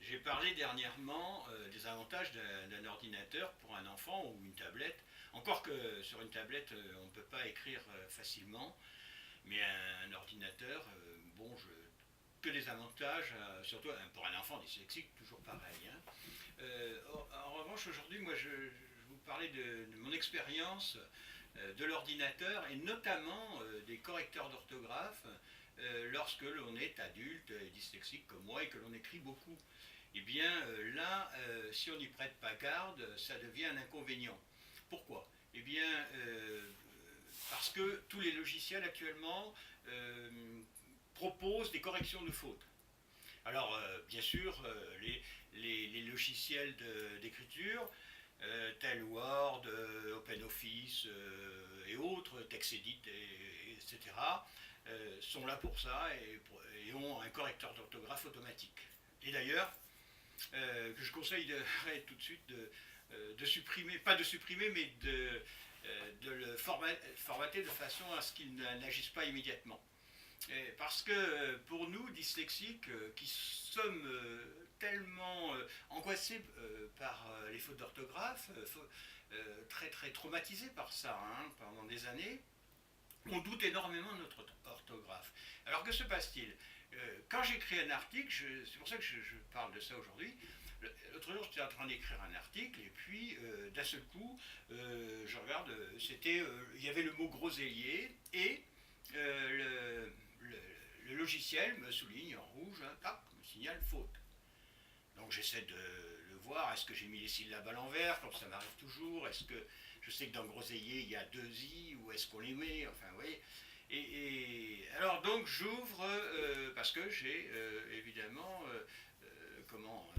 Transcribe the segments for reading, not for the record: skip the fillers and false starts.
J'ai parlé dernièrement des avantages d'un ordinateur pour un enfant ou une tablette. Encore que sur une tablette, on ne peut pas écrire facilement, mais un ordinateur, que des avantages, surtout pour un enfant dyslexique, toujours pareil, hein. En revanche, aujourd'hui, moi, je vais vous parler de mon expérience de l'ordinateur et notamment des correcteurs d'orthographe lorsque l'on est adulte et dyslexique comme moi et que l'on écrit beaucoup. Eh bien là, si on n'y prête pas garde, ça devient un inconvénient. Pourquoi? Eh bien, parce que tous les logiciels actuellement proposent des corrections de fautes. Alors, bien sûr, les logiciels d'écriture, tels Word, OpenOffice et autres, TextEdit, etc., sont là pour ça et ont un correcteur d'orthographe automatique. Et d'ailleurs, que je conseillerais tout de suite de supprimer, pas de supprimer, mais de le formater de façon à ce qu'il n'agisse pas immédiatement. Parce que pour nous, dyslexiques, qui sommes tellement angoissés par les fautes d'orthographe, très très traumatisés par ça hein, pendant des années, on doute énormément de notre orthographe. Alors que se passe-t-il? Quand j'écris un article, c'est pour ça que je parle de ça aujourd'hui, l'autre jour j'étais en train d'écrire un article et puis d'un seul coup je regarde, il y avait le mot groseillier et le logiciel me souligne en rouge, hein, tac, me signale faute. Donc j'essaie de le voir, est-ce que j'ai mis les syllabes à l'envers, comme ça m'arrive toujours, est-ce que je sais que dans groseillier il y a deux i, ou est-ce qu'on les met, enfin vous voyez. Alors donc j'ouvre, parce que j'ai évidemment, comment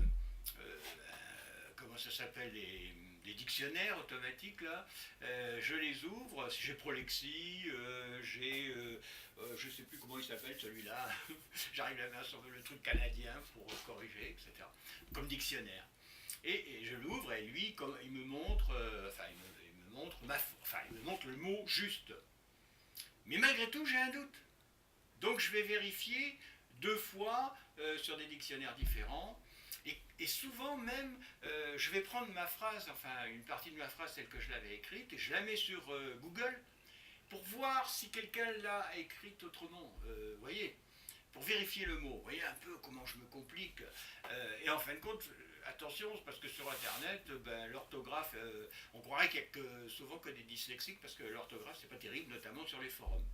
ça s'appelle, les dictionnaires automatiques là, je les ouvre, j'ai Prolexi, je sais plus comment il s'appelle celui-là, j'arrive la main sur le truc canadien pour corriger, etc. Comme dictionnaire. Et je l'ouvre et lui, il me montre, il me montre le mot juste. Mais malgré tout, j'ai un doute. Donc je vais vérifier deux fois sur des dictionnaires différents. Et souvent même, je vais prendre ma phrase, enfin une partie de ma phrase telle que je l'avais écrite, et je la mets sur Google pour voir si quelqu'un l'a écrite autrement. Vous voyez, pour vérifier le mot. Vous voyez un peu comment je me complique. Et en fin de compte, attention, parce que sur Internet, l'orthographe, on croirait qu'il n'y a souvent que des dyslexiques, parce que l'orthographe, c'est pas terrible, notamment sur les forums.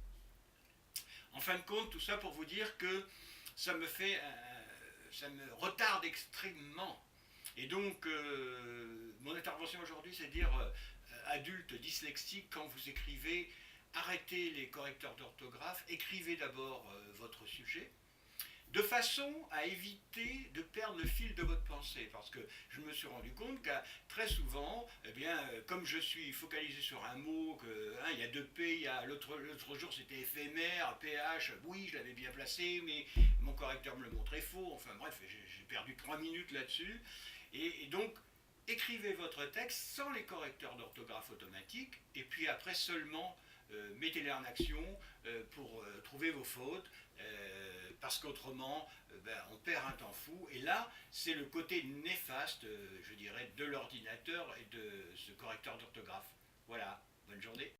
En fin de compte, tout ça pour vous dire que ça me retarde extrêmement. Et donc, mon intervention aujourd'hui, c'est de dire, adulte dyslexique, quand vous écrivez, arrêtez les correcteurs d'orthographe, écrivez d'abord votre sujet, de façon à éviter de perdre le fil de votre pensée. Parce que je me suis rendu compte que très souvent, eh bien, comme je suis focalisé sur un mot, il y a deux P, l'autre jour c'était éphémère, PH, oui, je l'avais bien placé, mais mon correcteur me le montrait faux. Enfin bref, j'ai perdu 3 minutes là-dessus. Et donc, écrivez votre texte sans les correcteurs d'orthographe automatiques, et puis après seulement mettez-les en action pour trouver vos fautes, parce qu'autrement, on perd un temps fou. Et là, c'est le côté néfaste, je dirais, de l'ordinateur et de ce correcteur d'orthographe. Voilà, bonne journée.